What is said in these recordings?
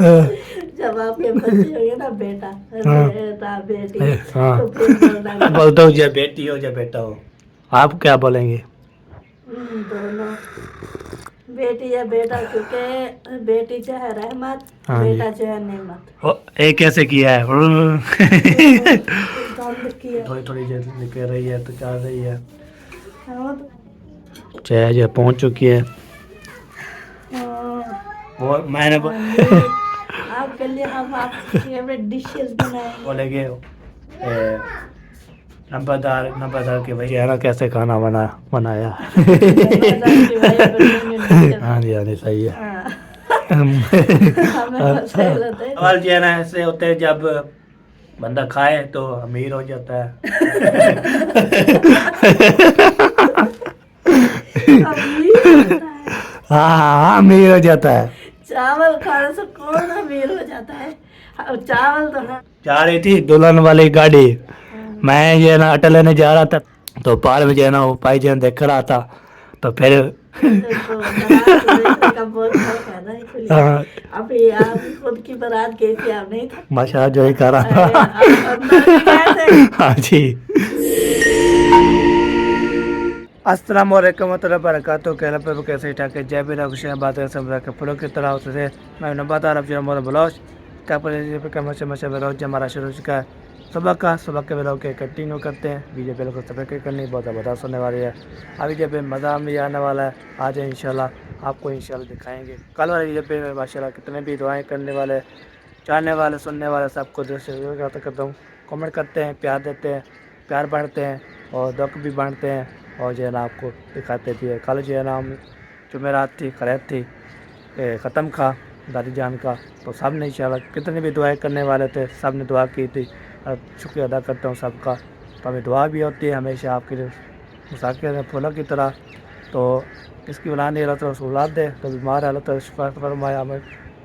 जब आपके बच्चे होंगे ना बेटा बेटा बेटी हाँ तो फिर बोलना बोलता हूँ चाहे बेटी हो चाहे बेटा हो। आप क्या बोलेंगे? दोनों बेटी या बेटा, क्योंकि बेटी जो है रहमत, हाँ जी। बेटा जो है नेमत। ये कैसे किया है? बंद किया। थोड़ी थोड़ी देर निकल रही है तो चल रही है। हाँ, चाय जो पहुंच चुकी है। हाँ, वो मैंने हाँ जी, आपके लिए हम आपकी फेवरेट डिशेस बनाएंगे। बोलेंगे नंबरदार के भैया ना कैसे खाना बनाया। नंबरदार की भाई बनेंगे डिशेस। हाँ जी, हाँ जी, सही है। हाँ, हमें पता ही रहता है। सवाल जो है ना ऐसे होते हैं, जब बंदा खाए तो अमीर हो जाता है। अमीर होता है। हाँ हाँ, अमीर हो जाता है। चावल खाने से कौन अमीर हो जाता है? अब चावल तो है। जा रही थी दुल्हन वाली गाड़ी, हाँ, मैं ये ना अटल लेने जा रहा था, तो पार में जो है ना वो भाई जन देख रहा था, तो फिर तो बारात देखने का बहुत शौक है ना इसलिए। हाँ, अभी आप खुद की बारात गई थी, आप नहीं था? माशा जो ही कर अरे रहा था। आप अंदर नहीं गए थे? हाँ जी। अस्सलाम वालेकुम warahmatullahi wabarakatuh। कहला पे कैसे ठाक है जय बिना खुशियाँ बात है सब रखे फलों की तरह होते थे। मैं नंबर आप जो मोहम्मद बलोच क्या पर कमर से बलोच जब हमारा शुरू हो चुका है सुबह के बलोच के कंटिन्यू करते हैं। बीजे बिल को सफ़र करनी बहुत ज़बरदस्त होने वाली है। अभी जब मज़ा भी आने वाला है, आज इंशाल्लाह आपको इंशाल्लाह दिखाएंगे। कल वाले जब पे माशाल्लाह कितने भी दुआएं करने वाले, चाहने वाले, सुनने वाले सबको दिल से करता हूँ। कमेंट करते हैं, प्यार देते हैं, प्यार बांटते हैं और दुख भी बांटते हैं और जो है ना आपको दिखाते भी है। कल जो है ना हम जुमेरात थी, खैर थी, ख़त्म था दादी जान का, तो सब ने इंशाल्लाह कितने भी दुआएं करने वाले थे सब ने दुआ की थी। और शुक्रिया अदा करता हूँ सबका। तो हमें दुआ भी होती है हमेशा आपके लिए मुसाकिर फूलों की तरह। तो इसकी बना नहीं अल्लाह तो औलाद दे, तो बीमार है अल्लाह तो शिफा फरमाया हमें,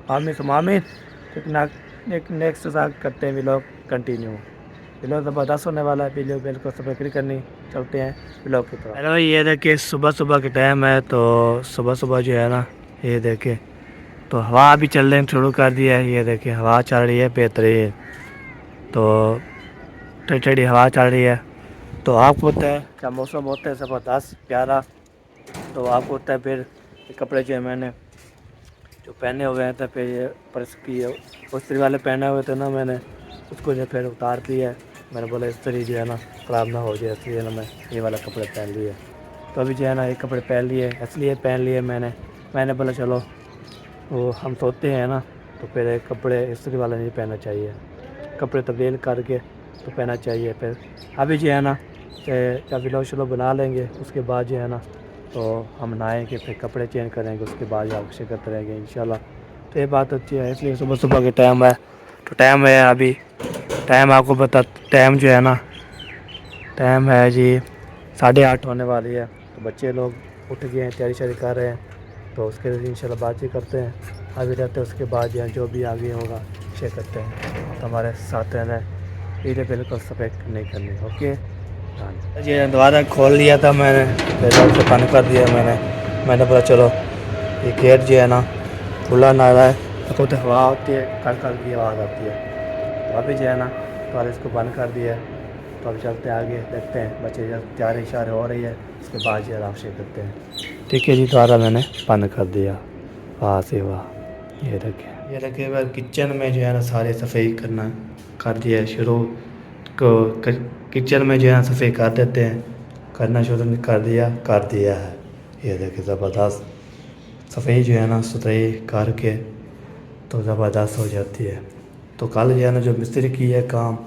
आमीन सुम्मा आमीन। एक नेक्स्ट साथ करते हैं व्लॉग कंटिन्यू। व्लॉग ज़बरदस्त होने वाला है। वीडियो बिल्कुल सब्सक्राइब करनी, चलते हैं व्लॉग की तरफ। हेलो, ये देखिए सुबह सुबह के टाइम है, तो सुबह सुबह जो है ना ये देखिए तो हवा भी चलने शुरू कर दिया है। ये देखिए हवा चल रही है बेहतरीन, तो ठंडी ठंडी हवा चल रही है। तो आपको होता है क्या मौसम होता है ज़बरदस्त प्यारा। तो आपको होता है फिर कपड़े जो है मैंने जो पहने हुए हैं, तो फिर ये पर्स की इस्त्री वाले पहने हुए थे ना, मैंने उसको जो फिर उतार दिया है। मैंने बोला इस्त्री जो है ना ख़राब ना हो जाए, इसलिए ना मैं ये वाला कपड़े पहन लिए। तो अभी जो है ना ये कपड़े पहन लिए, इसलिए पहन लिए मैंने बोला चलो वो हम सोते हैं ना, तो फिर एक कपड़े इस्त्री वाला नहीं पहनना चाहिए, कपड़े तब्दील करके तो पहनना चाहिए। फिर अभी जो है ना जब व्लॉग शलो बना लेंगे, उसके बाद जो है ना तो हम नहाएंगे, फिर कपड़े चेंज करेंगे, उसके बाद आपसे करते रहेंगे इंशाल्लाह। तो ये बात अच्छी है, इसलिए सुबह सुबह के टाइम है। तो टाइम है अभी, टाइम आपको बता, टाइम जो है ना टाइम है जी 8:30 होने वाली है। तो बच्चे लोग उठ गए हैं, तैयारी शारी कर रहे हैं, तो उसके लिए इंशाल्लाह बातचीत करते हैं। अभी रहते हैं, उसके बाद जो भी आगे होगा शेयर करते हैं। तो हमारे साथ रहना है, वीडियो बिल्कुल सब्सक्राइब नहीं करनी। ओके जी, दोबारा खोल लिया था मैंने, फिर से बंद कर दिया मैंने बोला चलो ये गेट जो है ना खुला ना रहा है, तो हवा होती है, कर की आवाज़ आती है। तो अभी जो है ना तो इसको बंद कर दिया है। तो अब चलते हैं आगे, देखते हैं बच्चे जब तैयारी इशारे हो रही है, उसके बाद जो है शेयर करते हैं। ठीक है जी, दोबारा मैंने बंद कर दिया। वाह से वाह, ये देखिए वह किचन में जो है ना सारे सफ़ाई करना कर दिया है शुरू को। किचन में जो है सफ़ाई कर देते हैं, करना शुरू कर दिया है। ये देखिए ज़बरदस्त सफ़ाई जो है ना सुथराई करके तो ज़बरदस्त हो जाती है। तो कल जो है ना जो मिस्त्री की है काम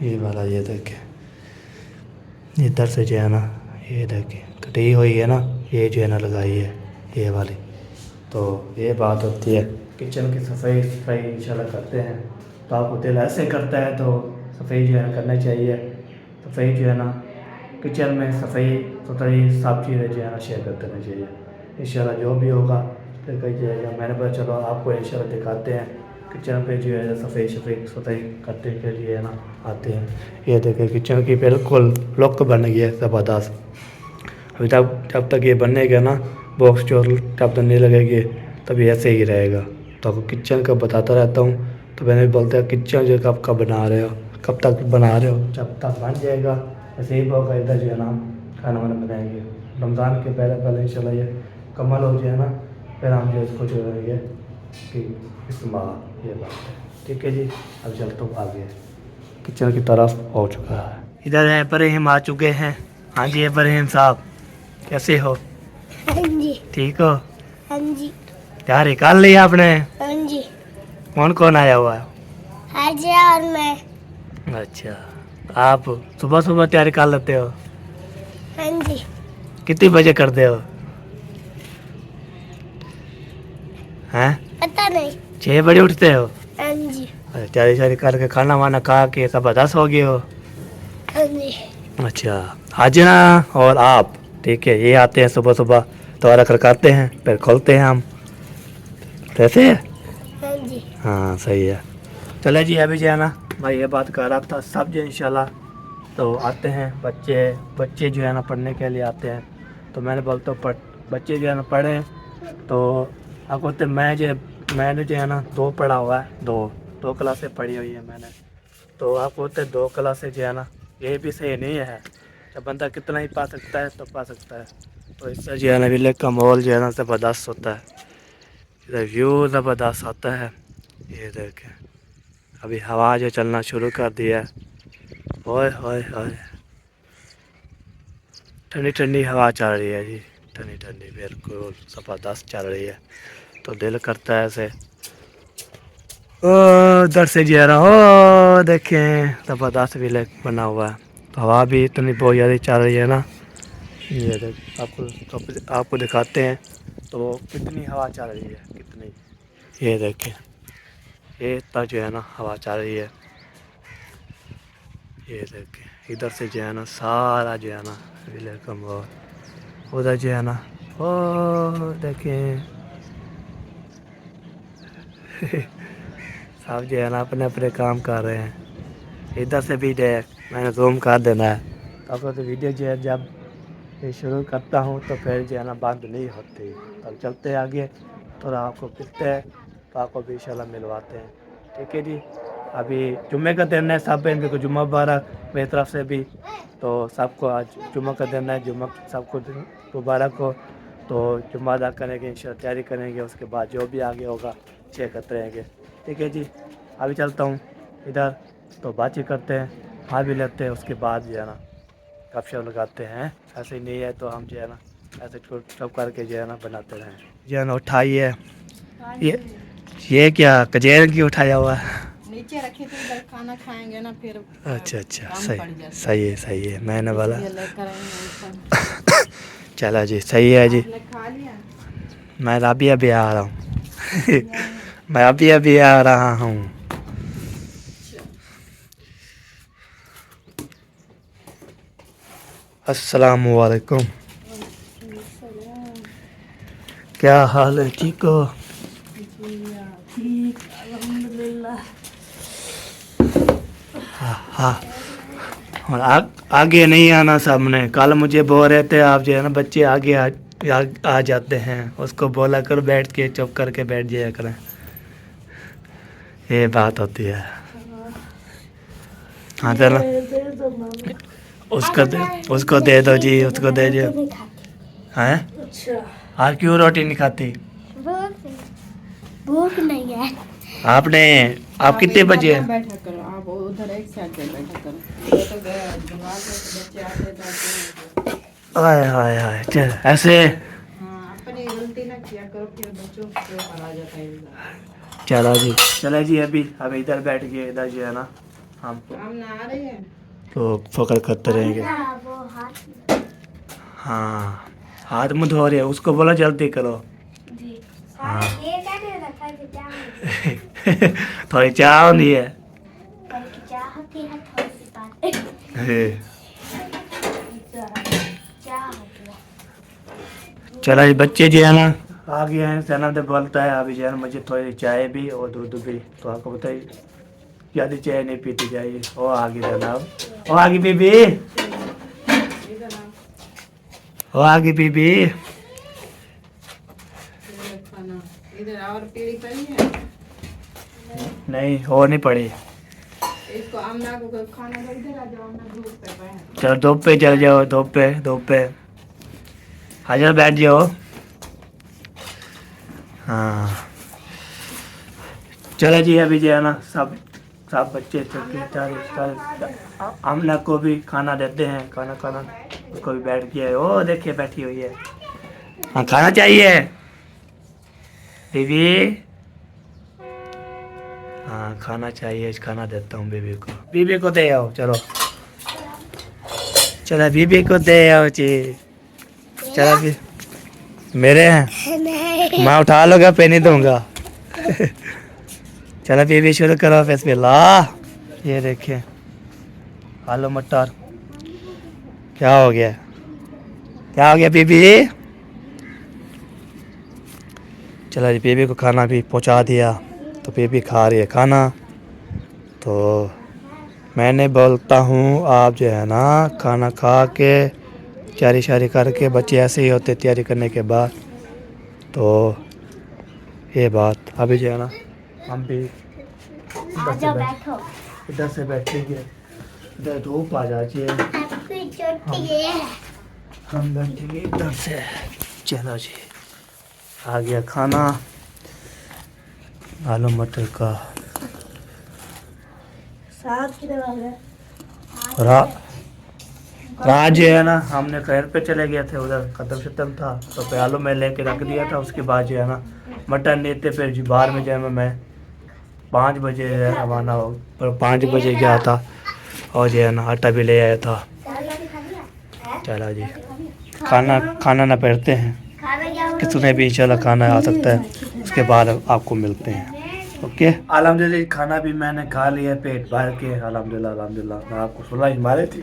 ये वाला, ये देखे इधर से जो है ना ये देखे कटी हुई है ना, ये जो है ना लगाई है ये वाली। तो ये बात होती है, किचन की सफाई इंशाल्लाह करते हैं। तो आपको दिल ऐसे करता है तो सफाई जो है करना चाहिए। सफाई जो है ना किचन में सफाई सुथराई सब चीज़ें जो है ना शेयर करते रहना चाहिए। इंशाल्लाह जो भी होगा फिर कही जाएगा। मैंने बोला चलो आपको इंशाल्लाह दिखाते हैं किचन पे जो है सफाई सुथराई करते के लिए ना आते हैं। ये देखें किचन की बिल्कुल लुक बन गई है ज़बरदस्त। अभी जब तक ये बनेगा ना बॉक्स जो जब तक नहीं लगेगी तभी ऐसे ही रहेगा। तो आपको किचन का बताता रहता हूँ। तो मैंने भी बोलता है किचन जो कब कब बना रहे हो, कब तक बना रहे हो, जब तक बन जाएगा ऐसे ही होगा। इधर जो है ना हम खाना वाना बनाएंगे रमज़ान के पहले पहले इंशाल्लाह ये कमल हो जाए ना, फिर हम जो इसको जो है ये कि इस्तेमाल, ये बात है। ठीक है जी, अब चलता हूँ आगे किचन की तरफ हो चुका है। इधर है इब्राहिम आ चुके हैं। हाँ जी इब्राहिम साहब, कैसे हो? हाँ जी। ठीक हो? हाँ जी। तैयारी कर ली आपने? हाँ जी। कौन कौन आया हुआ है? हाजिरा और मैं। अच्छा, आप सुबह सुबह तैयारी कर लेते हो? हाँ जी। कितने बजे करते हो? हैं? पता नहीं। 6 बजे उठते हो? हाँ जी। तैयारी शारी करके खाना वाना खा के सब 10 हो गए हो? हाँ जी। अच्छा, हाजिरा और आप, ठीक है, ये आते हैं सुबह सुबह तो रख करते हैं, फिर खोलते हैं हम, कैसे है? हाँ जी। हाँ सही है। चले जी, अभी जो है ना भाई ये बात कर रहा था, सब जो इंशाल्लाह तो आते हैं बच्चे जो है ना पढ़ने के लिए आते हैं। तो मैंने बोलता हूँ बच्चे जो है ना पढ़ें। तो आपको तो मैंने जो है ना 2 पढ़ा हुआ है, दो क्लासें पढ़ी हुई है मैंने। तो आपको तो 2 क्लासें जो है ना ये भी सही नहीं है, जब बंदा कितना ही पा सकता है तो पा सकता है। तो इससे जो है ना विलेज का माहौल जो है ना ज़बरदस्त होता है, इधर व्यू ज़बरदस्त होता है। ये देखें अभी हवा जो चलना शुरू कर दिया है, ओए होए होए, ठंडी ठंडी हवा चल रही है जी, ठंडी ठंडी बिल्कुल ज़बरदस्त चल रही है। तो दिल करता है ऐसे ओ उधर से जा रहा हो, देखें ज़बरदस्त विलेज बना हुआ है। तो हवा भी इतनी बहुत ज़्यादा चल रही है ना, ये देख आपको दिखाते हैं तो कितनी हवा चल रही है, कितनी, ये देखें ये इतना जो है ना हवा चल रही है। ये देखें इधर से जो है ना सारा जो है ना विलेज का माहौल, उधर जो है ना ओ देखें सब जो है ना अपने अपने काम कर रहे हैं। इधर से भी देख, मैंने जूम कर देना है आपको। तो वीडियो जो है जब ये शुरू करता हूँ तो फिर जो है ना बंद नहीं होती। तब चलते हैं आगे, थोड़ा आपको मिलते हैं तो आपको भी इंशाल्लाह मिलवाते हैं। ठीक है जी, अभी जुम्मे का दिन है, सब बहन को जुम्मा मुबारक मेरी तरफ से भी। तो सबको आज जुम्मा का दिन है, जुम्मा सबको मुबारक हो। तो जुम्मा अदा करेंगे इंशाल्लाह, तैयारी करेंगे, उसके बाद जो भी आगे होगा चेक करते रहेंगे। ठीक है जी, अभी चलता हूँ इधर, तो बातचीत करते हैं, खा भी लेते हैं, उसके बाद जो है ना गपशप लगाते हैं। ऐसे नहीं है तो हम जो है ना ऐसे चुप करके जो है ना बनाते रहें। जो है ना उठाइए, ये क्या कजेर की उठाया हुआ है? नीचे रखे थे, इधर खाना खाएंगे ना फिर। अच्छा काम पड़ जाता है। सही है मैंने वाला। ये लेकर आएंगे ऊपर। चला जी, सही है जी। आपने खा लिया? मैं अभी आ रहा हूँ मैं अभी आ रहा हूँ। अस्सलाम वालेकुम, क्या हाल है, ठीक हो? ठीक, अल्हम्दुलिल्लाह। हाँ, और आगे नहीं आना सामने। कल मुझे बोल रहे थे आप जो है ना बच्चे आगे आ जाते हैं, उसको बोला कर बैठ के चुप करके बैठ जाया करें, ये बात होती है। हाँ चलो उसको दे दो जी, उसको दे दो। हैं? अच्छा, आज क्यों रोटी नहीं खाती? भूख नहीं है। आप कितने बजे? बैठा करो, आप उधर एक साइड पे बैठा करो। ये तो दिमाग में तो बच्चे आते जाते हैं। हाय चल ऐसे। हाँ, अपनी गलती ना किया करो, फिर बच्चों के ऊपर आ जाता है इल्जाम। चला जी अभी इधर बैठ गए, इधर जो है ना हम ना आ रही है तो फकर करते रहेंगे। वो हाथ हाँ, हाथ मुँह धो रहे हैं, उसको बोला जल्दी करो। जी। हाँ। ये क्या दे रखा है क्या? थोड़ी चाह नहीं है। क्या होती है थोड़ी सी बात? हे, क्या होती है? चला जी, बच्चे जो है ना आ गए हैं, सना तो बोलता है अभी जो है ना मुझे थोड़ी चाय भी और दूध भी। तो आपको बताइए ज़्यादा चाय नहीं पीती चाहिए। ओ आगे जनाब, ओ आगे बीबी, ओ आगे बीबी। खाना इधर और पीड़ी पड़ी है। नहीं हो नहीं पड़ी। इसको आमना को खाना रख देगा जो आमना धूप पे बैठ। चलो धूप पे चल जाओ, धूप पे आ जाओ, बैठ जाओ। हाँ चलो जी, अभी जो है ना सब बच्चे आमना को भी खाना देते हैं, खाना उसको भी बैठ गया है। ओ देखिए बैठी हुई है। हाँ खाना चाहिए बीबी, हाँ खाना चाहिए, खाना देता हूँ बीबी को दे आओ। चलो चलो बीबी को दे आओ जी। चलो भी मेरे हैं, मैं उठा लूँगा, पे नहीं दूँगा। चलो बीबी शुरू करो बिस्मिल्लाह। ये देखिए आलू मटर। क्या हो गया बीबी? चलो जी बीबी को खाना भी पहुंचा दिया, तो बीबी खा रही है खाना। तो मैंने बोलता हूँ आप जो है ना खाना खा के तैयारी शारी करके, बच्चे ऐसे ही होते तैयारी करने के बाद। तो ये बात अभी जो है ना हम भी इधर से बैठेंगे, इधर धूप आ जाती है, हम बैठेंगे इधर से। चलो जी आ गया खाना आलू मटर का। रात जो है ना हमने खैर पे चले गए थे, उधर खत्म था, तो फिर आलू में लेके रख दिया था। उसके बाद जो है ना मटन नहीं थे, फिर बाहर में जो है मैं 5 बजे रवाना हो, पर 5 बजे गया था और जो है ना आटा भी ले आया था। चला जी खाना ना बैठते हैं, कितने भी चला खाना आ सकता है, उसके बाद आपको मिलते हैं। ओके अल्हम्दुलिल्लाह खाना भी मैंने खा लिया पेट भर के, अल्हम्दुलिल्लाह। मैं आपको सुना ही मारे थी,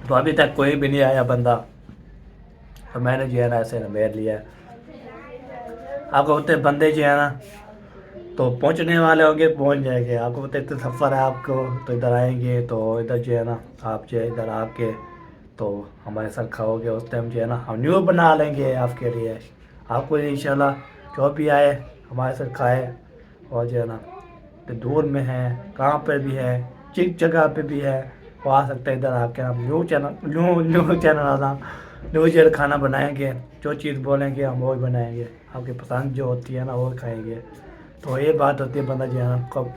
तो अभी तक कोई भी नहीं आया बंदा, तो मैंने जो है ना ऐसे मेर लिया। आपको होते बंदे जो है ना तो पहुंचने वाले होंगे, पहुंच जाएंगे। आपको होते इतना सफ़र है आपको, तो इधर आएंगे, तो इधर जो है ना आप जो है इधर आके तो हमारे साथ खाओगे। उस टाइम जो है ना हम न्यू बना लेंगे आपके लिए। आपको इंशाल्लाह जो भी आए हमारे साथ खाए, और जो है ना तो दूर में है, कहाँ पर भी है, जिस जगह पे भी है, वो आ सकते हैं। इधर आके हम न्यू चैनल खाना बनाएंगे, जो चीज़ बोलेंगे हम वो बनाएंगे, आपकी पसंद जो होती है ना वो खाएंगे। तो ये बात होती है, बंदा जो है ना कब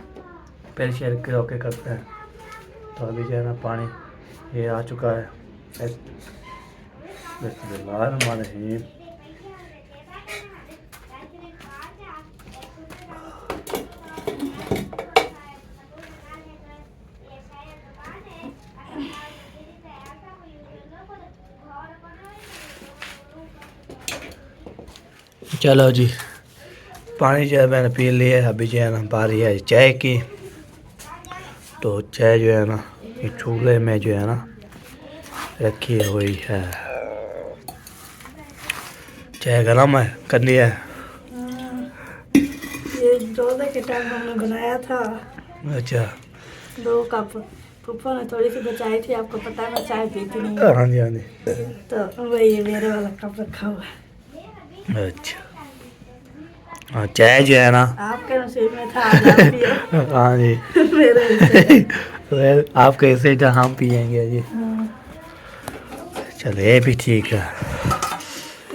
पहले शेयर के होके करता है। तो अभी जो है ना पानी ये आ चुका है। बिस्मिल्लाहिर्रहमानिर्रहीम। चलो जी पानी जो है मैंने पी लिया। अभी जो है ना बारी है चाय की। तो चाय जो है ना ये चूल्हे में जो है ना रखी हुई है। चाय गरम है, करनी है। ये रोज़े के टाइम हमने बनाया था। अच्छा 2 कप पप्पा ने थोड़ी सी बचाई थी, आपको पता है मैं चाय पीती नहीं। हाँ जी तो वही मेरे वाला कप रखा हुआ है। अच्छा हाँ चाय जो है ना आपके नसीब में था, आज आप पियो। हाँ जी मेरे आपके ऐसे जहाँ हम पियेंगे जी। चलो ये भी ठीक है।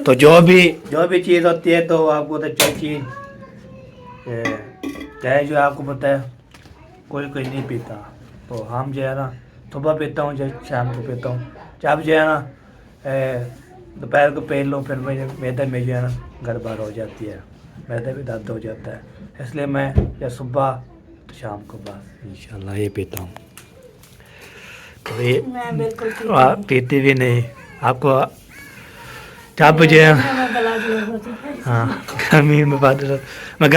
तो जो भी चीज़ होती है तो आपको तो चीज़ चाय जो आपको पता है कोई नहीं पीता। तो हम जो है ना सुबह पीता हूँ, जब शाम को पीता हूँ। जब जो है ना दोपहर को पी लूँ, फिर मैदे में जो है ना गड़बड़ हो जाती है, मैदे भी दर्द हो जाता है। इसलिए मैं या सुबह तो शाम को बस इंशाल्लाह ये पीता हूँ। तो ये मैं बिल्कुल पीती भी नहीं। आपको जब जो है हाँ गर्मी में बात मैं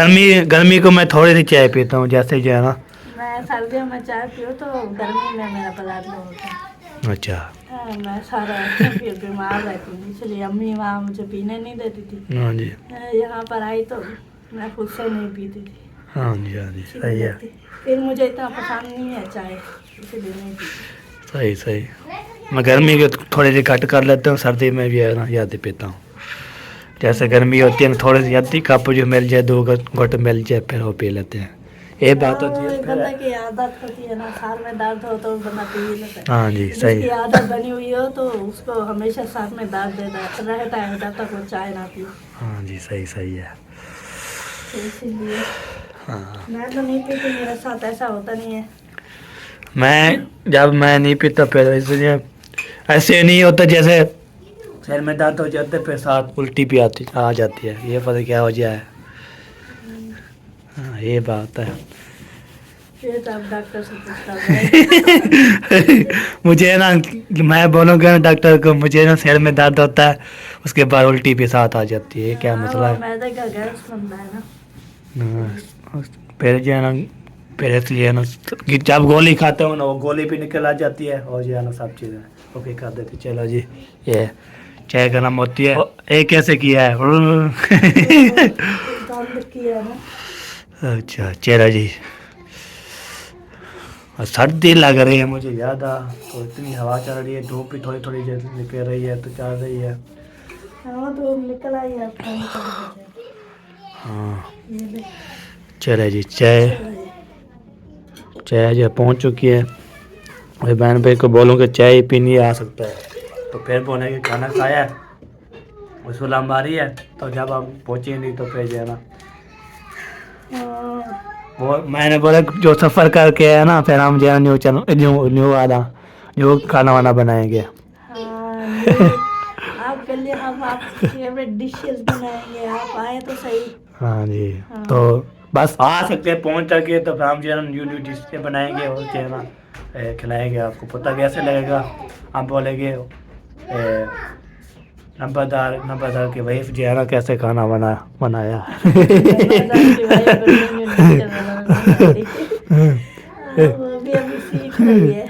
गर्मी को मैं थोड़ी सी चाय पीता हूँ, जैसे जो है ना मैं सर्दियों में चाय पीऊँ तो गर्मी में मेरा ब्लड लो होता है। अच्छा मैं सारा फिर बीमार रहती हूँ, इसलिए अम्मी वहाँ मुझे पीने नहीं देती थी। हाँ जी यहाँ पर आई तो मैं खुद से नहीं पीती थी। हाँ जी सही है। फिर मुझे इतना पसंद नहीं है चाय, इसलिए नहीं पीती। सही मैं गर्मी के थोड़ी सी घट कर लेता हूँ, सर्दी में भी है ना ज़्यादा पीता हूँ। जैसे गर्मी होती है ना थोड़ी सी आधी कप जो मिल जाए, 2 घुट मिल जाए, फिर वो पी लेते हैं। ये बात होती है बंदा फिर। की आदत होती है ना, सार में दर्द हो तो बंदा पी ही लेता है। हाँ जी सही जिसकी आदत बनी हुई हो तो उसको हमेशा सार में दर्द रहता है जब तक वो चाय ना पिए। हाँ जी सही सही है। तो इसीलिए हाँ मैं तो नहीं पीती, मेरे साथ ऐसा होता नहीं है। जब मैं नहीं पीता फिर इसलिए ऐसे नहीं होता जैसे सिर में दर्द हो जाते फिर साथ उल्टी भी आ जाती है, ये पता क्या वजह है। हाँ ये बात है। ये तो आप डॉक्टर से पूछना पड़ेगा। मुझे ना, मैं बोलूँगा ना डॉक्टर को मुझे ना सिर में दर्द होता है उसके बाद उल्टी भी साथ आ जाती है, ये क्या हाँ, मसला वो है। मैदे का गैस बनता है ना। हाँ, फिर जो है ना फिर इसलिए ना कि जब गोली खाते हो ना वो गोली भी निकल आ जाती है और जो है ना सब चीज़ें ओके कर देती। चलो जी ये चाय गर्म होती है। ये कैसे किया है? बंद किया ना। अच्छा चलो जी। और सर्दी लग रही है मुझे ज़्यादा, तो इतनी हवा चल रही है, धूप भी थोड़ी थोड़ी निकल रही है तो चल रही है। हाँ तो निकल आई आप खाने का बजे। हाँ ये ले। चले जी चाय जो पहुंच चुकी है। अरे बहन भाई को बोलूँ कि चाय पीनी आ सकता है तो फिर बोले कि खाना खाया है उसको लंबारी है, तो जब हम पहुँचे नहीं तो फिर जो है ना हाँ, वो मैंने बोला जो सफ़र करके है ना फिर हम जो है न्यू खाना वाना बनाएंगे। हाँ, ये आपके लिए हम आपकी फेवरेट डिशेस बनाएंगे, आप आए तो सही। हाँ जी हाँ। तो बस आ सकते हैं पहुँच सके तो फिर हम जो है ना न्यू न्यू डिशें बनाएंगे और जो है ना खिलाएंगे। आपको पता कैसे लगेगा, हम बोलेंगे नंबरदार की वाइफ जो है ना कैसे खाना बनाया। नवाज़ाद की वाइफ बनी नहीं करवाना। वो भी अभी सीख रही है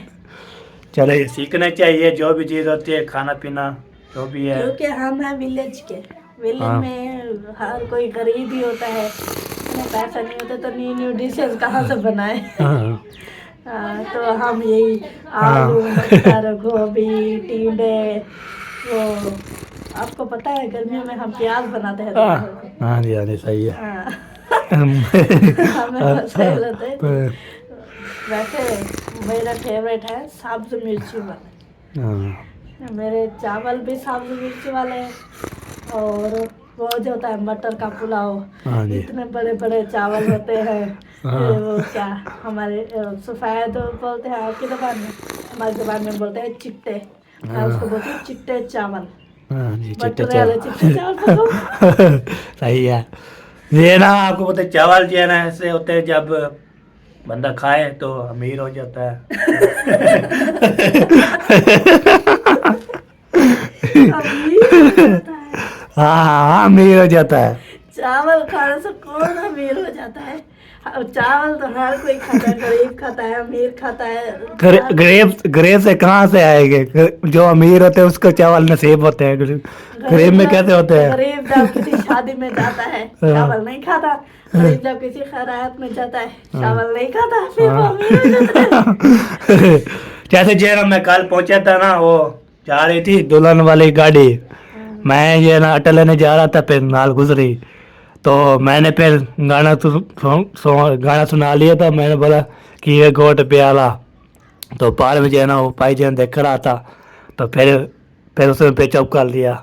चलो ये सीखना चाहिए, जो भी चीज़ होती है खाना पीना जो भी है। क्योंकि हम हैं विलेज के। विलेज हाँ। में हर कोई गरीब ही होता है, इतना पैसा नहीं होता तो न्यू न्यू डिशेस कहाँ से बनाए। हाँ हाँ, तो हम यही आलू मटर गोभी टिंडे, वो आपको पता है गर्मियों में हम प्याज बनाते हैं दोपहर को। हाँ जी सही है। हाँ। हमें पसंद होते हैं। वैसे मेरा फेवरेट है सब्ज मिर्ची वाले। हाँ मेरे चावल भी सब्ज मिर्ची वाले हैं और वो जो होता है मटर का पुलाव, हाँ जी इतने बड़े बड़े चावल होते हैं। हाँ। वो क्या हमारे सफ़ेद बोलते हैं आपकी जबान में, हमारी जबान में बोलते हैं चिट्टे। मैं उसको बोलती हूँ चिट्टे चावल। हाँ जी चिट्टे बटरे वाले चिट्टे चावल पकाओ। सही है। ये ना आपको पता है चावल जो है ना ऐसे होते हैं जब बंदा खाए तो अमीर हो जाता है। अमीर हो जाता है। हाँ अमीर हो जाता है। चावल खाने से कौन अमीर हो जाता है? चावल तो हर कोई खाता है, गरीब खाता है, अमीर खाता है। गरीब से कहाँ से आएंगे? जो अमीर होते हैं उसको चावल नसीब होते हैं, गरीब में कैसे होते हैं? गरीब जब किसी शादी में जाता है चावल नहीं खाता, गरीब जब किसी खैरात में जाता है चावल नहीं खाता, फिर वो अमीर हो जाता है। जैसे जैन मैं कल पहुंचा था ना, वो जा रही थी दुल्हन वाली गाड़ी, मैं ये ना अटल लेने जा रहा था, फिर नाल गुजरी तो मैंने फिर गाना सुना लिया था। मैंने बोला कि ये गोट प्याला, तो पार में जो है ना वो भाई जन देख रहा था तो फिर उसने पे चौक कर लिया।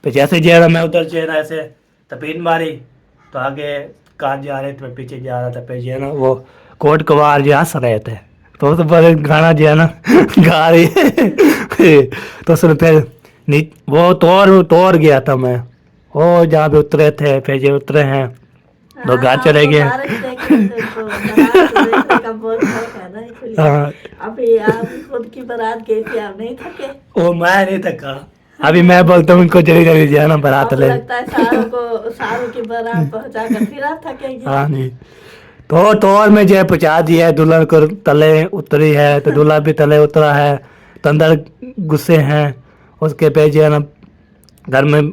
फिर जैसे जो है ना मैं उधर जो है ना ऐसे तपीन मारी तो आगे कार जा रहे थे, मैं पीछे जा रहा था। फिर जो है ना वो कोट कवार जो हंस रहे थे तो उस पर गाना जो है ना गा रही है। तो उसने फिर वो तोड़ गया था मैं, वो जहाँ पे उतरे थे फिर जो उतरे हैं तो घर चले गए। हाँ अभी आप खुद की बारात गए थे, आप नहीं थके? वो मैं नहीं थका, अभी मैं बोलता हूँ उनको जल्दी जल्दी जाना बारात ले। लगता है सारों की बारात पहुंचा कर फिर आप थकेंगे। हाँ जी तो और में जो पहुँचा दिया है, दुल्हन को तले उतरी है तो दूल्हा भी तले उतरा है तो अंदर गुस्से हैं। उसके पे जो है ना घर में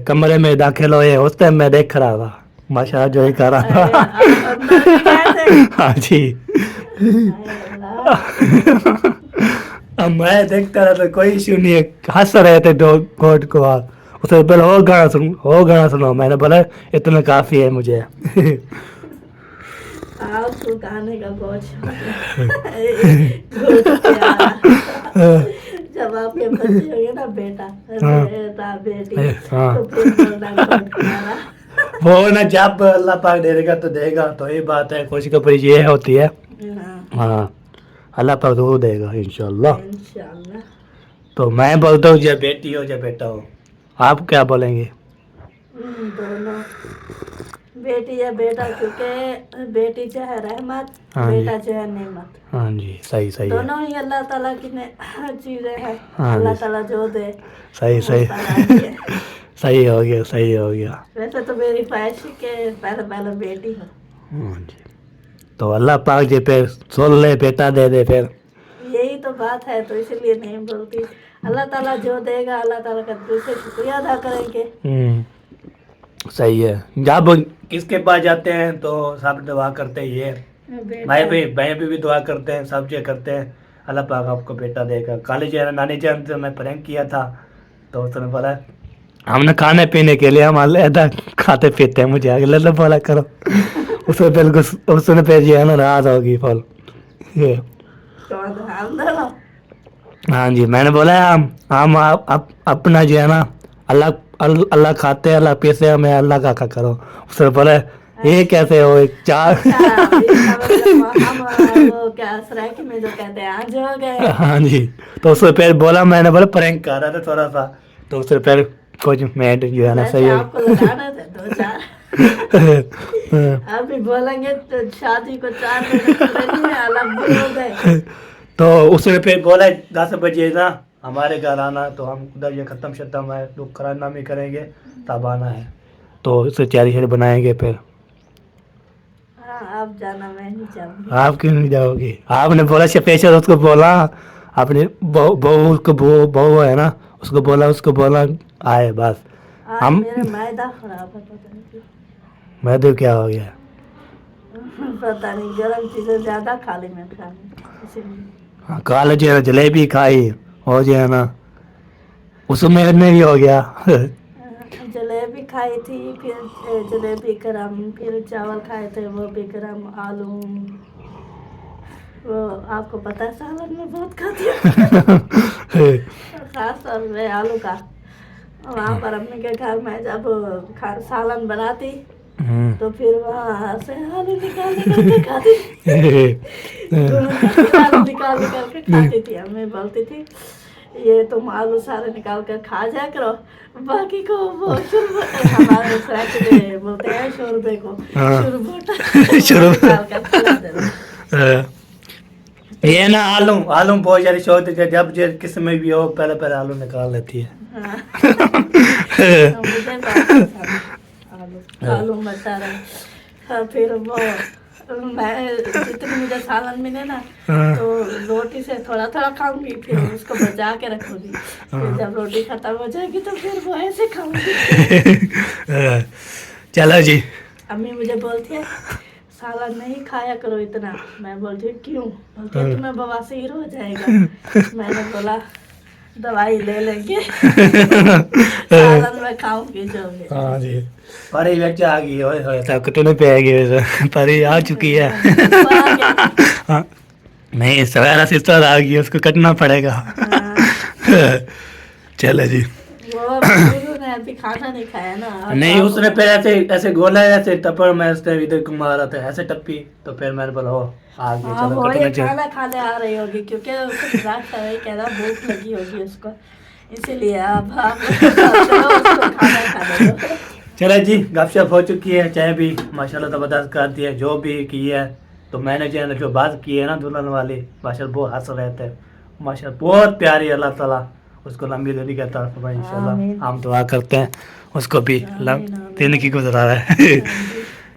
कमरे में दाखिल हुए, उस टाइम मैं देख रहा था माशा जो ही कर रहा था। हाँ जी। अब मैं देखता रहा तो कोई इशू नहीं है, हंस रहे थे दो कोट को। उसे बोला हो गाना सुनो, मैंने बोला इतना काफ़ी है मुझे। आपको खाने का बहुत शौक है। जब आपके बच्चे होंगे ना बेटा बेटा बेटी तो फिर बोलना गोद प्यारा। वो ना जब अल्लाह पाक देगा तो देगा, तो ये बात है, खुशी की खबरी ये होती है। हाँ, अल्लाह पाक जरूर देगा इंशाल्लाह। इंशाल्लाह। तो मैं बोलता हूँ चाहे बेटी हो चाहे बेटा हो, आप क्या बोलेंगे? दोनों, बेटी या बेटा, क्योंकि बेटी जो है रहमत, हाँ जी। बेटा जो है नेमत। हाँ जी, सही सही है। दोनों ही अल्लाह ताला की चीजें हैं। हाँ अल्लाह जी। ताला जो दे सही वो सही ताला है। सही हो गया, सही हो गया। वैसे तो मेरी ख्वाहिश है कि पहले पहले बेटी हो। हाँ जी। तो अल्लाह पाक जी पे सुन ले, बेटा दे दे फिर। यही तो बात है, तो इसीलिए नहीं बोलती। अल्लाह ताला जो देगा अल्लाह ताला का दिल से शुक्रिया अदा करेंगे। सही है। जब किसके पास जाते हैं तो सब दुआ करते हैं, ये भाई भी दुआ करते हैं, सब चीज़ करते हैं। अल्लाह पाक आपको बेटा देगा। कल जो है नानी जान से मैं प्रैंक किया था, तो उसने बोला हमने खाने पीने के लिए हम अलग खाते पीते हैं, मुझे अगले तो बोला करो। उसने बिल्कुल उसने फिर जो है ना नाराज होगी फल ये। हाँ जी, मैंने बोला हम अपना जो है ना अल्लाह खाते हैं, अल्लाह पीते हैं, मैं अल्लाह का करो। उसने बोला ये कैसे हो चार। वो क्या सरायकी में जो कहते हैं आज हो गए। हाँ जी, तो उसने फिर बोला, मैंने बोला प्रैंक कर रहा था थोड़ा सा, तो उसने फिर कुछ मैड जो है ना सही है। आपको लगाना था 2-4। अभी बोलेंगे तो शादी को 4 महीने पूरे नहीं अलग हो गए। तो उसने फिर बोला 10 बजे ना हमारे घर आना, तो हम उधर ये ख़त्म शत्म है तो कराना भी करेंगे, तब आना है। तो इससे तैयारी शेरी बनाएंगे फिर। हाँ, आप जाना, मैं नहीं जाऊंगी। आप क्यों नहीं जाओगी? आपने बोला स्पेशल, उसको बोला अपने बहू उसको बहू है ना, उसको बोला आए बस। आज हम मेरा मैदा खराब है, पता नहीं क्यों। मैदे क्या हो गया? पता नहीं, गरम चीजें ज्यादा खा ली मैं इसीलिए। हाँ, काले जो है जलेबी खाई हो जो है ना, उसमें नहीं हो गया। जलेबी खाई थी, फिर जलेबी गरम, फिर चावल खाए थे वो भी गरम, आलू, वो आपको पता है सालन में बहुत खाती हूँ। खास तौर पे आलू का। वहाँ पर अम्मी के घर में जब सालन बनाती तो फिर वहाँ से आलू निकाल के खाती। आलू निकाल के खाती थी। अम्मी बोलती थी ये तुम आलू सारे निकाल कर खा जाया करो, बाकी को वो हमारे सराय बोलते हैं शोरबे को, निकाल कर खिला देना। ये ना आलू बहुत सारी शौक है, जब किस में भी हो पहले पहले आलू निकाल लेती है। तो मुझे आलू मसाला। हाँ, फिर वो मैं जितनी मुझे सालन मिले ना तो रोटी से थोड़ा थोड़ा खाऊंगी, फिर उसको बचा के रखूंगी, फिर जब रोटी खत्म हो जाएगी तो फिर वो ऐसे खाऊंगी। चलो जी। अम्मी मुझे बोलती है सालन नहीं खाया करो इतना। मैं बोलती हूँ क्यों? बोलती है तुम्हें बवासीर हो जाएगा। मैंने बोला दवाई ले लेंगे। सालन में खाऊंगी जो भी। हाँ जी, परी बच्चे आ गई हो सब कटने पे आ गई, परी आ चुकी है। हाँ, नहीं सवेरा सिस्टर आ गई, उसको कटना पड़ेगा। चलो जी। वो ने अभी खाना नहीं खाया ना। नहीं, उसने फिर ऐसे गोला ऐसे टप्पड़ में उसने इधर को मारा था, ऐसे टप्पी, तो फिर मैंने बोला हो आ गई, हाँ, चलो वो कटने ये चल। खाना खाने आ रही होगी क्योंकि उसको मजाक कर रही, कह रहा भूख लगी होगी उसको, इसीलिए अब चलो उसको खाना खा दो। चलो जी, गपशप हो चुकी है, चाय भी माशाल्लाह ज़बरदस्त कर दी है, जो भी की है। तो मैंने जो बात की है ना दुल्हन वाली, माशाल्लाह बहुत हंस रहे थे, माशाल्लाह बहुत प्यारी, अल्लाह ताला उसको लंबी जिंदगी का तरफ भाई इंशाल्लाह। हम दुआ करते हैं उसको भी जिंदगी गुजरा रहा है।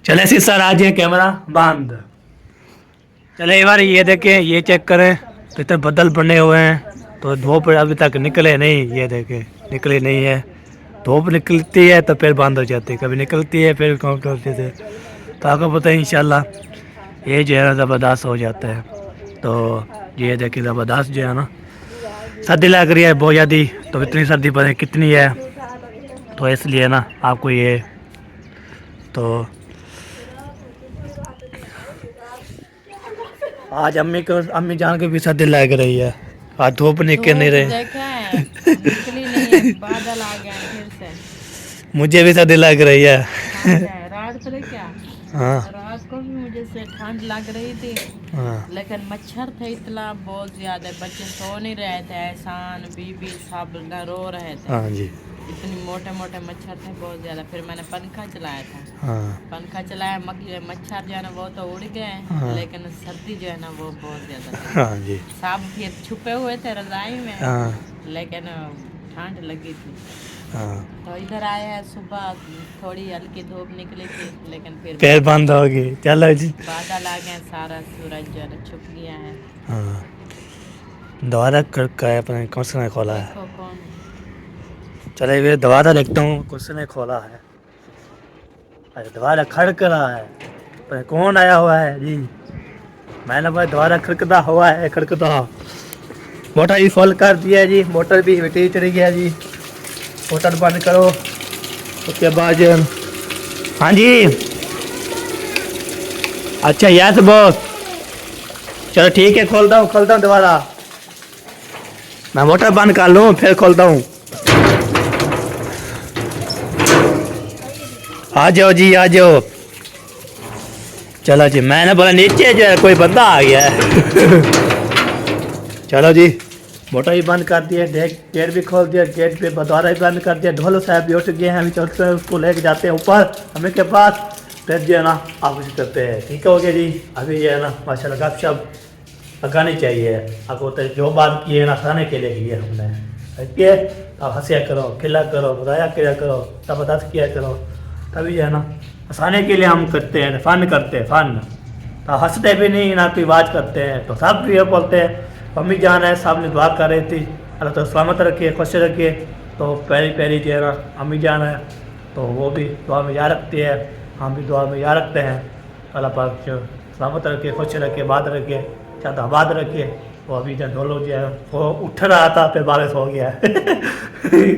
चले सिस्टर आ जाए, कैमरा बंद। चले एक बार ये देखें, ये चेक करें, तो इतने बदल बने हुए हैं, तो धूप अभी तक निकले नहीं, ये देखें निकले नहीं है। धूप निकलती है तो फिर बंद हो जाती है, कभी निकलती है फिर कौन करते थे, तो आपको पता है इंशाल्लाह ये जो है ना ज़बरदस्त हो जाता है। तो ये देखिए ज़बरदस्त जो है ना, सर्दी लग रही है बहुत ज़्यादा, तो इतनी सर्दी पता कितनी है, तो इसलिए ना आपको ये तो आज अम्मी जान के भी सर्दी लग रही है। आज धूप निकल नहीं रही, देखा है निकली नहीं है, बादल आ गया फिर से। मुझे भी सर्दी लग रही है। रात को क्या हाँ रात को भी मुझे से ठंड लग रही थी, हाँ लेकिन मच्छर थे इतना बहुत ज्यादा, बच्चे सो नहीं रहे थे, एहसान बीबी सब रो रहे थे, हाँ जी इतने मोटे मोटे मच्छर थे बहुत ज्यादा। फिर मैंने पंखा चलाया था, हाँ पंखा चलाया, मच्छर जो है ना वो तो उड़ गए, हाँ। लेकिन सर्दी जो है ना वो बहुत ज्यादा थी। हाँ जी सब फिर छुपे हुए थे रजाई में, हाँ लेकिन ठंड लगी थी। हाँ तो इधर आए हैं सुबह, थोड़ी हल्की धूप निकली थी, लेकिन फिर पैर बंद होगी। चलो जी बादल आ गए, सारा सूरज जो है ना छुप गया है। हाँ दोबारा का है अपने कुछ ने खोला है। देखो कौन चलो ये दोबारा देखता हूँ, कुछ ने खोला है। अरे दोबारा खड़क रहा है, पर कौन आया हुआ है जी? मैंने भाई दोबारा खड़कता हुआ है, खड़कता। मोटर भी फॉल कर दिया जी, मोटर भी बेटी चली गया जी। मोटर बंद करो, उसके बाद हाँ जी अच्छा यस बॉस, चलो ठीक है, खोलता हूँ दोबारा। मैं मोटर बंद कर लूँ फिर खोलता हूँ। आ जाओ जी आ जाओ। चलो जी, मैंने बोला नीचे जो है कोई बंदा आ गया है। चलो जी मोटर भी बंद कर दिया, गेट भी खोल दिया, गेट पे दोबारा भी बंद कर दिया। ढोलो साहब भी उठ गए हैं, अभी चलते हैं उसको लेके जाते हैं ऊपर हमें के पास, फिर जो है ना आप कुछ करते हैं। ठीक हो गया जी, अभी जो है ना माशाल्लाह गपशप लगानी चाहिए। आपको तो जो बात की है ना हंसाने के लिए की है हमने, ठीक है? आप हंसिया करो, खिला करो, बताया किया करो, जबरदस्त किया करो, तभी जो है ना हंसाने के लिए हम करते हैं, फ़न करते हैं फ़न। तो हंसते भी नहीं ना कोई बात करते हैं, तो सब भी ये बोलते हैं। मम्मी जान है सामने दुआ कर रही थी, अल्लाह तो सलामत रखिए, खुश रखिए। तो पहली जो है ना अम्मी जान है, तो वो भी दुआ में याद रखती है, हम भी दुआ में याद रखते हैं। अल्लाह पाक जो सलामत रखिए, खुश रखिए, बात रखिए, चाहत आबाद रखिए। वो अभी जब ढोलो जो है वो उठ रहा था, फिर बारिश हो गया है।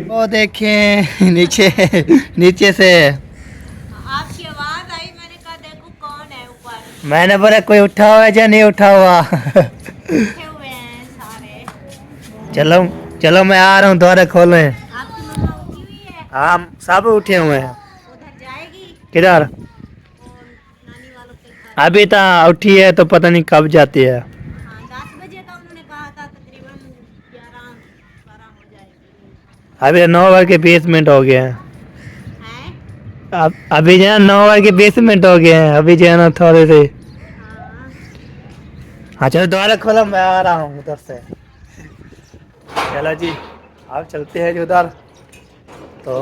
वो देखें नीचे से आपकी आवाज आई, मैंने कहा देखो कौन है ऊपर। मैंने बोला कोई उठा हुआ है या नहीं उठा हुआ। उठे हुए हैं सारे। चलो मैं आ रहा हूँ, दोबारा खोलें। आपकी मम्मा उठी हुई है, हाँ सब उठे हुए हैं। उधर जाएगी किधर? और नानी वालों के घर। अभी तो उठी है तो पता नहीं कब जाती है। हाँ 10 बजे का उन्होंने कहा था, तकरीबन 11-12 हो जाएगी। अभी 9:20 हो गए हैं। हैं? अभी जो है 9:20 हो गए हैं, अभी जो है ना थोड़े से। हाँ हाँ चलो दोबारा खोलो, मैं आ रहा हूँ उधर से। चलो जी आप चलते हैं जो उधर। तो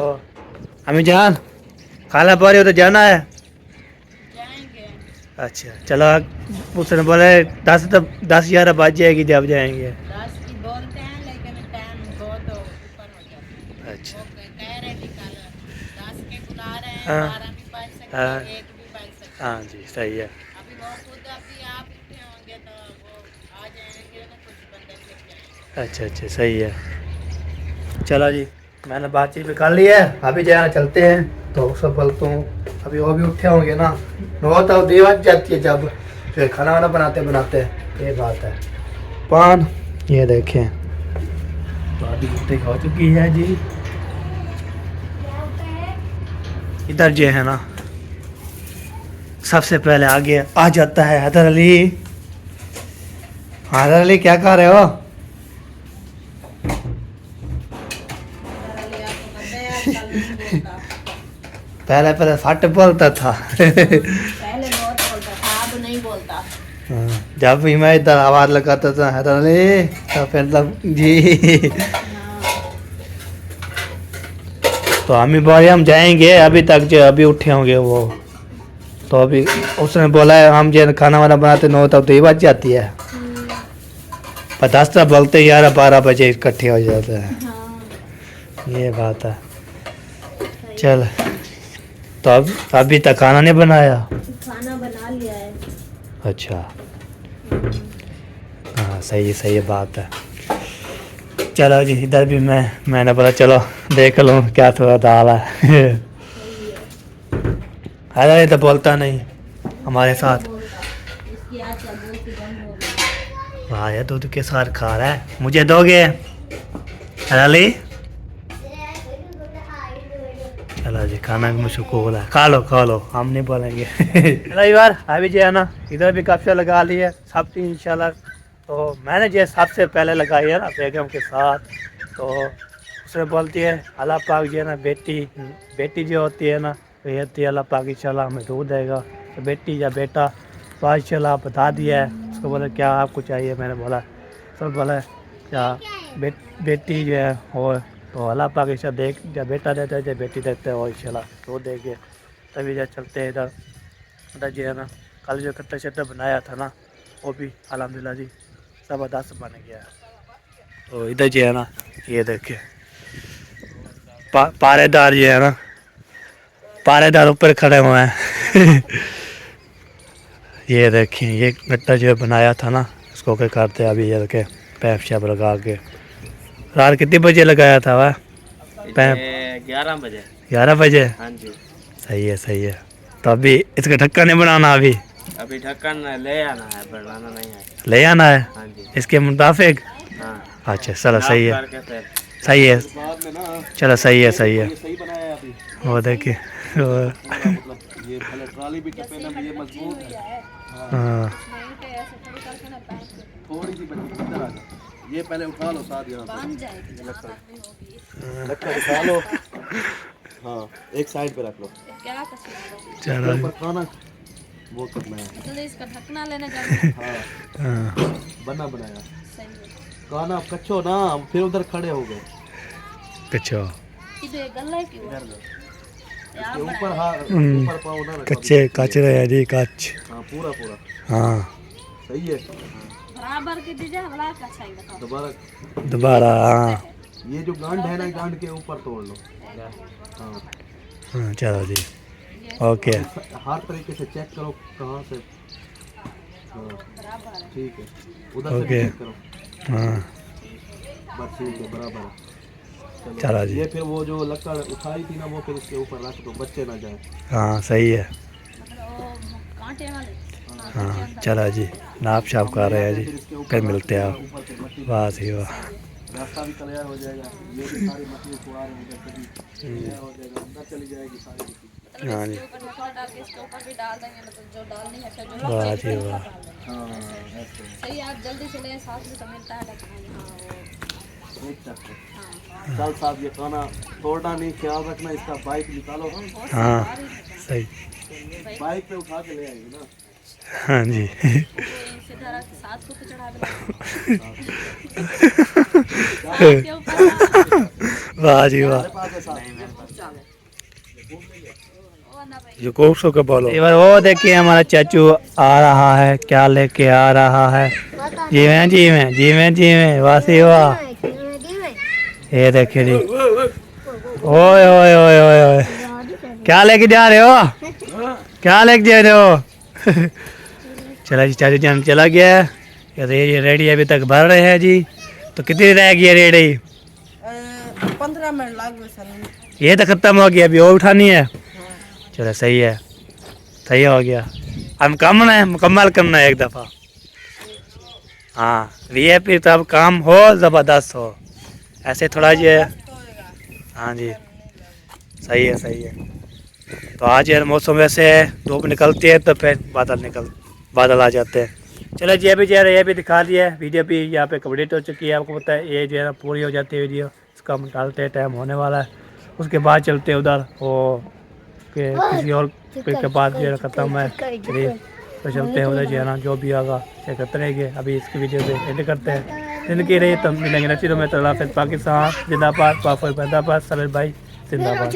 अम्मी जान खाना पा रही हो तो जाना है? जाएंगे। अच्छा चलो, उसने बोले 10-11 बज जाएगी जब जाएंगे। 10 की बोलते हैं, लेकिन टाइम बहुत ऊपर हो जाता है। अच्छा वो कह रहे थे कल 10 के बुला रहे हैं, हाँ। 12 भी बज सकते हाँ। हैं, 1 भी बज सकते हैं। हाँ जी सही है। अभी वो खुद अभी आप उठे होंगे तो वो आ जाएंगे ना, कुछ बंदे फिर जाएंगे। अच्छा सही है। चलो जी मैंने बातचीत भी कर ली है, अभी जाना चलते हैं। तो सब बोलता हूँ अभी वो भी उठे होंगे ना, 9 तक देवत जाती है जब, फिर खाना वाना बनाते ये बात है। पान ये देखें तो अभी उठे हो चुकी है जी। इधर जो है ना सबसे पहले आगे आ जाता है हैदर अली। हैदर अली क्या कर रहे हो? पहले फट बोलता था। पहले बहुत बोलता था, अब नहीं बोलता। जब भी मैं इधर आवाज लगाता था हैदर अली, तो फिर जी तो अम्मी बोले हम जाएंगे, अभी तक जो अभी उठे होंगे वो। तो अभी उसने बोला है हम जो खाना वाना बनाते 9 तक तो ये बज जाती है, पर 10 तक बोलते 11-12 बजे इकट्ठे हो जाते हैं। ये बात है। चल तो अब अभी तक खाना नहीं बनाया? खाना बना लिया है। अच्छा हाँ सही है बात है। चलो जी इधर भी मैंने बोला चलो देख लो क्या थोड़ा दाल है। अरे तो बोलता नहीं हमारे साथ। इसकी आज वाह यार दूध के साथ खा रहा है, मुझे दोगे हलाली? चलो जी खाना में शुक्र है, खा लो हम नहीं बोलेंगे। चलो यार अभी जो है ना इधर भी काफ़ी लगा ली है सब चीज़ इंशाल्लाह। तो मैंने जो सबसे पहले लगाई है ना बेगम के साथ, तो उसने बोलती है अल्लाह पाक जो है ना बेटी जो होती है ना तो ये होती है अल्लाह पाक इंशाल्लाह हमें दूध देगा। तो बेटी या बेटा तो इंशाल्लाह बता दिया है। उसको बोला क्या आपको चाहिए, मैंने बोला सब बोला क्या बेटी जो है वो तो अल्लाह पाक इंशाल्लाह देख जब बेटा देता है जब बेटी देते हो इंशाल्लाह तो देंगे। तभी जब चलते हैं इधर उधर जो है ना कल जो कट्टा शट्टा बनाया था ना वो भी अल्हम्दुलिल्लाह जी ज़बरदस्त बन गया। तो इधर जो है ना ये देखिए पारेदार जो है ना पारेदार ऊपर खड़े हुए हैं। ये देखिए ये गट्टा जो बनाया था ना उसको क्या करते हैं अभी ये देखे पैप शैप लगा के। रात कितने बजे लगाया था वह पैप? 11 बजे। 11 बजे? हाँ जी। सही है। तो अभी इसका ढक्कन नहीं बनाना अभी ढक्कन ले आना है, बनाना नहीं है। ले आना है हाँ जी। इसके मुताबिक? हाँ। अच्छा चलो सही है करके चलो सही है। वो देखिए ये पहले ट्रॉली भी टपे ना ये मजबूत है। हाँ थोड़ी सी बची इधर आ जा। ये पहले उठा लो साथ यहाँ लक्का उठा लो। हाँ एक साइड पे रख लो। चलो ऊपर खाना वो करना है। इसका ढकना लेने जाना। हाँ बना बनाया खाना कच्चो ना हम फिर उधर खड़े हो गए। कच्चो इधर गल्ला क्यों इसके ऊपर ऊपर पाओ ना कच्चे कचरे है जी कच्च। हाँ पूरा हाँ सही है। बराबर की दीजिए हला का चाहिए दोबारा हाँ ये जो गांड है ना गांड के ऊपर तोड़ लो। हाँ चलो जी ओके। हर तरीके से चेक करो कहाँ से। हाँ ठीक है उधर से ओके। चेक करो। हाँ बस ठीक है बराबर है। चलो जी ये फिर वो जो लकड़ उठाई थी ना वो फिर इसके ऊपर रख दो बच्चे ना जाए। हाँ सही है। कांटे वाले। हाँ चलो जी नाप शाप कर रहे हैं जी फिर मिलते हैं आप। वाह सही वाह रास्ता भी क्लियर हो जाएगा। ये भी सारी मछली उठवा रहे हैं कभी क्लियर हो जाएगा अंदर चली जाएगी सारी मछली। हाँ जी डाल के इसके ऊपर भी डाल देंगे मतलब जो डालनी है फिर वाह जी वाह हाँ ऐसे सही आप जल्दी चले साथ में तो मिलता है लेकिन एक तक चल साहब ये खाना तोड़ना नहीं ख्याल रखना इसका बाइक निकालो। हाँ सही बाइक पे उठा के ले आएंगे ना। हाँ जी सीधा रख साथ को चढ़ा दे वाह जी वाह जो कोसो का बोलो एक बार वो देखिए हमारा चाचू आ रहा है क्या लेके आ रहा है। जी में वासी वाह ये देखिए जी ओए ओए ओए ओए ओए क्या लेके जा रहे हो चला जी चाचू जान चला गया है। ये रेडी अभी तक भर रहे हैं जी। तो कितनी रह गई है रेडी? 15 मिनट लग गए। ये तो खत्म हो गया अभी और उठानी है। चलो सही हो गया। हम मुकम्मल करना है एक दफ़ा। हाँ वीआईपी तो अब काम हो ज़बरदस्त हो ऐसे थोड़ा जी। हाँ जी सही है। तो आज यार मौसम वैसे है धूप निकलती है तो फिर बादल आ जाते हैं। चलो जी अभी जो है ये भी दिखा दिया है वीडियो भी यहाँ पे कंप्लीट हो चुकी है। आपको पता है ये जो है ना पूरी हो जाती है वीडियो इसका हम डालते हैं टाइम होने वाला है। उसके बाद चलते हैं उधर वो के किसी और के बाद जो है ख़त्म है तो चलते हैं उधर जो है ना जो भी होगा चेक करते रहेंगे। अभी इसकी वीडियो पे एंड करते हैं। जिंदगी रही तो मिलेंगे नसीब में। तो पाकिस्तान जिंदाबाद पाक जिंदाबाद सलर भाई जिंदाबाद।